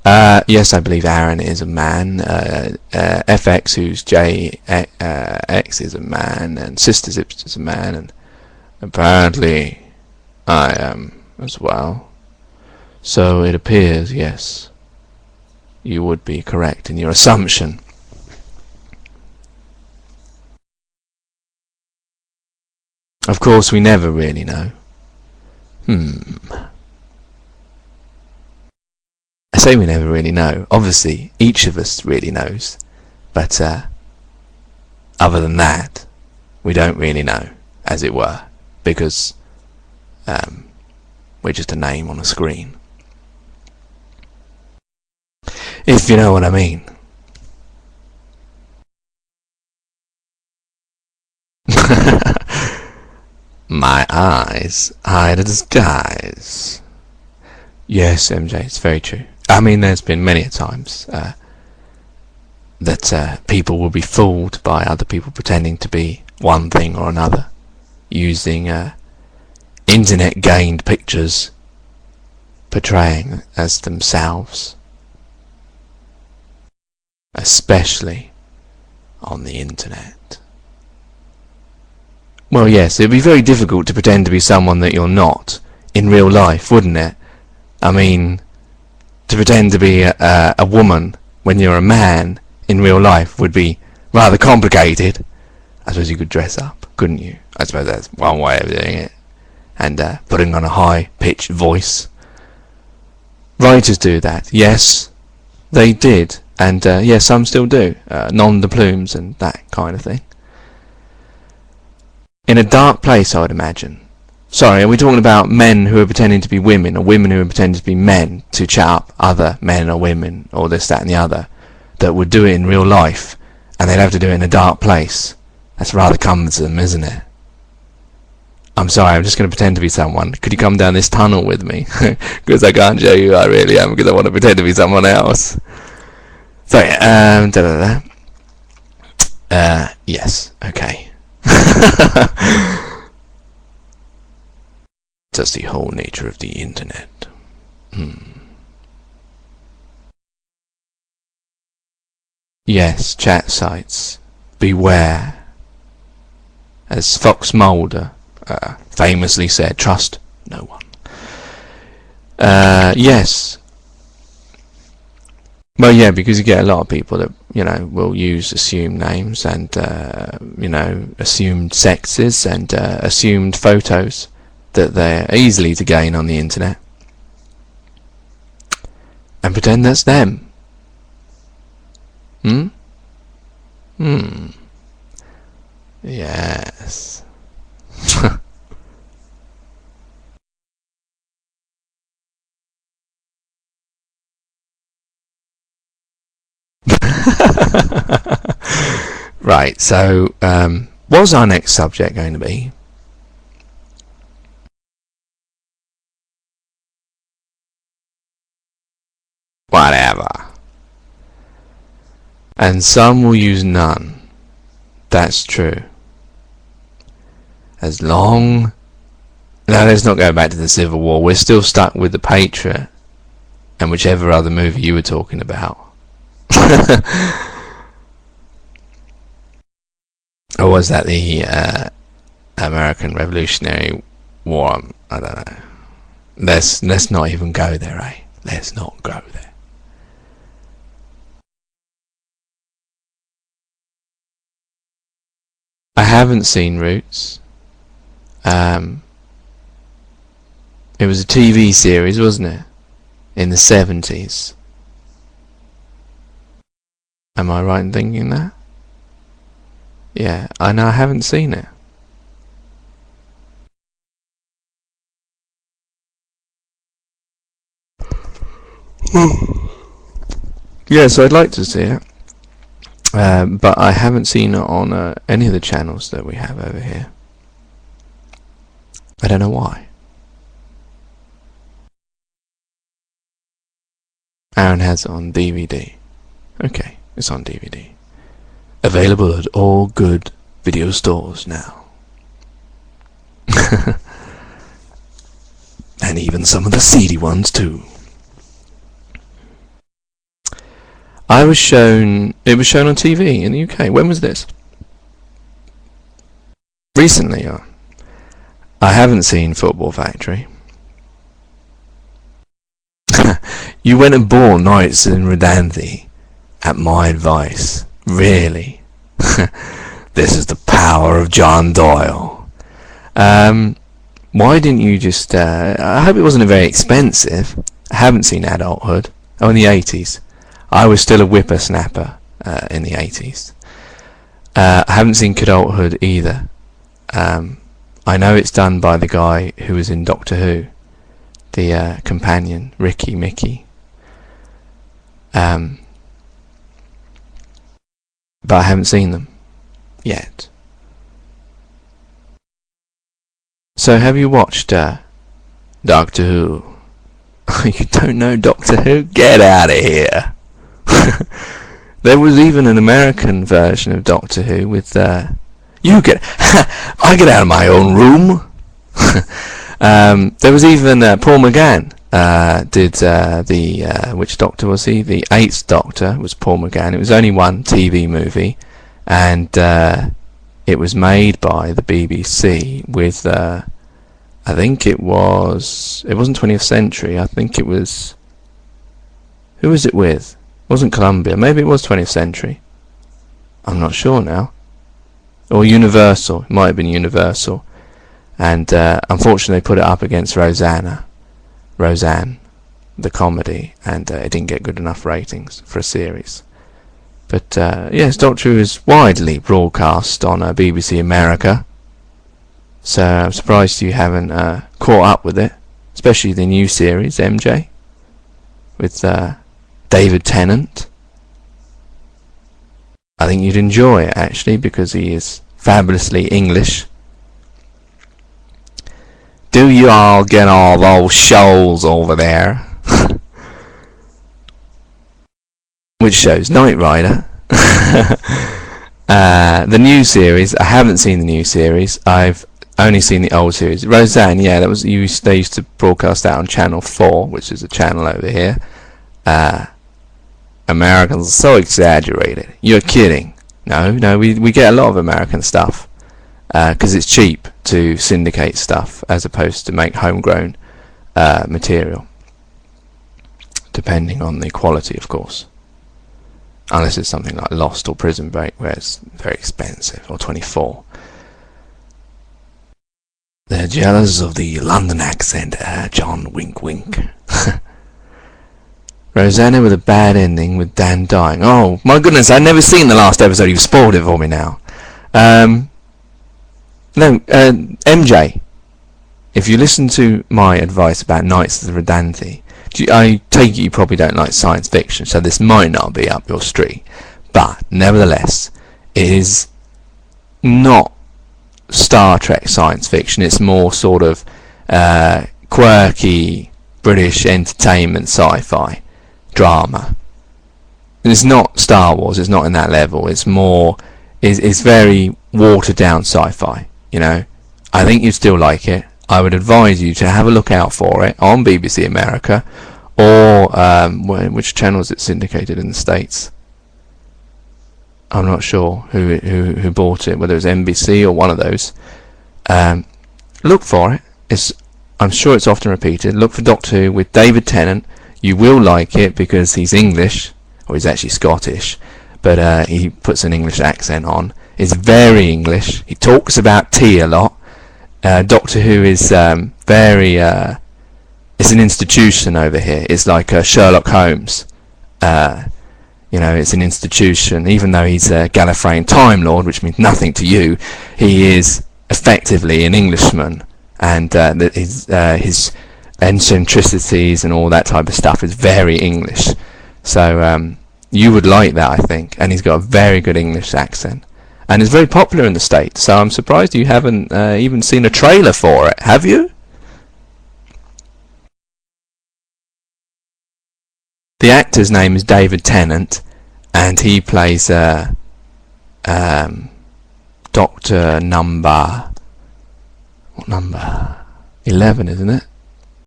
Yes, I believe Aaron is a man. FX, who's JX, is a man, and Sister Zips is a man, and apparently I am as well. So it appears, yes, you would be correct in your assumption. Of course, we never really know. I say we never really know. Obviously, each of us really knows. But other than that, we don't really know, as it were, because we're just a name on a screen. If you know what I mean. My eyes hide a disguise. Yes, MJ, it's very true. I mean, there's been many a times that people will be fooled by other people pretending to be one thing or another, using internet-gained pictures portraying as themselves, especially on the internet. Well, yes, it'd be very difficult to pretend to be someone that you're not in real life, wouldn't it? I mean, to pretend to be a woman when you're a man in real life would be rather complicated. I suppose you could dress up, couldn't you? I suppose that's one way of doing it. And putting on a high-pitched voice. Writers do that. Yes, they did. And yes, some still do. Non de plumes and that kind of thing. In a dark place, I would imagine. Sorry, are we talking about men who are pretending to be women, or women who are pretending to be men to chat up other men or women, or this, that and the other, that would do it in real life, and they'd have to do it in a dark place? That's rather cumbersome, isn't it? I'm sorry, I'm just going to pretend to be someone. Could you come down this tunnel with me? Because I can't show you who I really am, because I want to pretend to be someone else. So, yes, okay. That's the whole nature of the internet. Yes, chat sites. Beware. As Fox Mulder famously said, trust no one. Yes. Well, yeah, because you get a lot of people that, will use assumed names and, assumed sexes and assumed photos that they're easily to gain on the internet, and pretend that's them. Yes. Right, so what's our next subject going to be? Whatever. And some will use none. That's true. As long... Now let's not go back to the Civil War. We're still stuck with the Patriot and whichever other movie you were talking about. Or was that the American Revolutionary War? I don't know. Let's not even go there, eh? Let's not go there. I haven't seen Roots. It was a TV series, wasn't it? In the 70s. Am I right in thinking that? Yeah, I know I haven't seen it. Yes, I'd like to see it. But I haven't seen it on any of the channels that we have over here. I don't know why. Aaron has it on DVD. Okay, it's on DVD. Available at all good video stores now. And even some of the seedy ones too. It was shown on TV in the UK. When was this? Recently. I haven't seen Football Factory. You went and bought Nights in Rodanthe at my advice. Really? This is the power of John Doyle. Why didn't you just... I hope it wasn't very expensive. I haven't seen Adulthood. Oh, in the 80s. I was still a whippersnapper in the 80s. I haven't seen Adulthood either. I know it's done by the guy who was in Doctor Who. The companion, Mickey. But I haven't seen them yet. So have you watched Doctor Who? You don't know Doctor Who? Get out of here! There was even an American version of Doctor Who with I get out of my own room. There was even Paul McGann did the which Doctor was he? The 8th Doctor was Paul McGann. It was only one TV movie, and it was made by the BBC with I think it wasn't 20th Century. I think it was, who was it with? It wasn't Columbia. Maybe it was 20th Century. I'm not sure now. Or Universal. It might have been Universal. And unfortunately they put it up against Roseanne, the comedy, and it didn't get good enough ratings for a series. But yes, Doctor Who is widely broadcast on BBC America, so I'm surprised you haven't caught up with it, especially the new series, MJ, with David Tennant. I think you'd enjoy it, actually, because he is fabulously English. Do you all get all those shows over there? Which shows? Knight Rider. The new series, I haven't seen the new series. I've only seen the old series. Roseanne, yeah, they used to broadcast that on Channel 4, which is a channel over here. Americans are so exaggerated. You're kidding. No, we get a lot of American stuff. Because it's cheap to syndicate stuff as opposed to make homegrown material, depending on the quality, of course, unless it's something like Lost or Prison Break, where it's very expensive, or 24. They're jealous of the London accent, John, wink wink. Rosanna with a bad ending with Dan dying. Oh my goodness, I've never seen the last episode. You've spoiled it for me now. No, MJ, if you listen to my advice about Knights of the Rodanthe, I take it you probably don't like science fiction, so this might not be up your street, but nevertheless, it is not Star Trek science fiction. It's more sort of quirky British entertainment sci-fi drama. And it's not Star Wars, it's not in that level. It's more, it's very watered down sci-fi. You know, I think you'd still like it. I would advise you to have a look out for it on BBC America, or which channel is it syndicated in the States? I'm not sure who bought it, whether it was NBC or one of those. Look for it. I'm sure it's often repeated. Look for Doctor Who with David Tennant. You will like it because he's English, or he's actually Scottish, but he puts an English accent on. Is very English. He talks about tea a lot. Doctor Who is very... it's an institution over here. It's like Sherlock Holmes. You know, it's an institution. Even though he's a Gallifreyan Time Lord, which means nothing to you, he is effectively an Englishman. And his eccentricities and all that type of stuff is very English. So you would like that, I think. And he's got a very good English accent. And it's very popular in the States, so I'm surprised you haven't even seen a trailer for it, have you? The actor's name is David Tennant, and he plays Doctor number... what number? 11, isn't it?